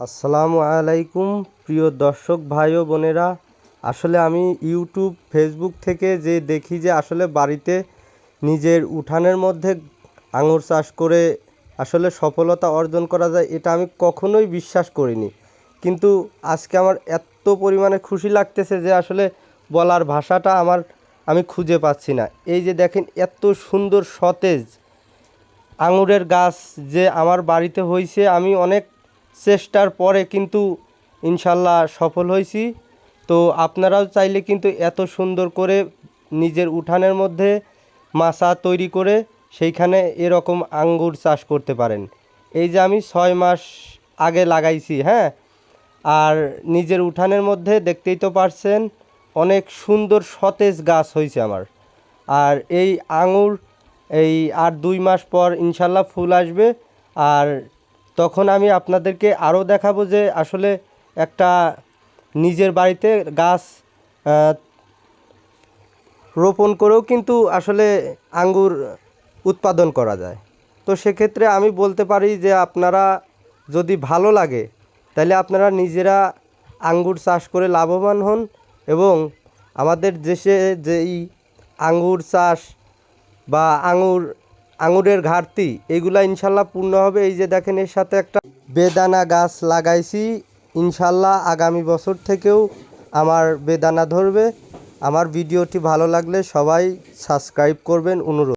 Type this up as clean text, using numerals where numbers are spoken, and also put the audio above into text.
আসসালামু আলাইকুম প্রিয় দর্শক ভাই ও বোনেরা। আসলে আমি ইউটিউব ফেসবুক থেকে যে দেখি যে আসলে বাড়িতে নিজের উঠানের মধ্যে আঙুর চাষ করে আসলে সফলতা অর্জন করা যায়, এটা আমি কখনোই বিশ্বাস করিনি। কিন্তু আজকে আমার এত পরিমাণে খুশি লাগতেছে যে আসলে বলার ভাষাটা আমি খুঁজে পাচ্ছি না। এই যে দেখেন এত সুন্দর সতেজ আঙুরের গাছ যে আমার বাড়িতে হয়েছে, আমি অনেক চেষ্টার পরে কিন্তু ইনশাল্লাহ সফল হয়েছি। তো আপনারাও চাইলে কিন্তু এত সুন্দর করে নিজের উঠানের মধ্যে মাচা তৈরি করে সেইখানে এরকম আঙ্গুর চাষ করতে পারেন। এই যে আমি 6 মাস আগে লাগাইছি, হ্যাঁ, আর নিজের উঠানের মধ্যে দেখতেই তো পারছেন অনেক সুন্দর সতেজ গাছ হয়েছে আমার। আর এই আঙুর আর 2 মাস পর ইনশাল্লাহ ফুল আসবে। আর তখন আমি আপনাদেরকে আরও দেখাবো যে আসলে একটা নিজের বাড়িতে গাছ রোপণ করেও কিন্তু আসলে আঙ্গুর উৎপাদন করা যায়। তো সেক্ষেত্রে আমি বলতে পারি যে আপনারা যদি ভালো লাগে তাহলে আপনারা নিজেরা আঙ্গুর চাষ করে লাভবান হন, এবং আমাদের দেশে যেই আঙ্গুর চাষ বা আঙুরের ঘাটতি এগুলা ইনশাল্লাহ পূর্ণ হবে। এই যে দেখেন এর সাথে একটা বেদানা গাছ লাগাইছি, ইনশাল্লাহ আগামী বছর থেকেও আমার বেদানা ধরবে। আমার ভিডিওটি ভালো লাগলে সবাই সাবস্ক্রাইব করবেন অনুরোধ।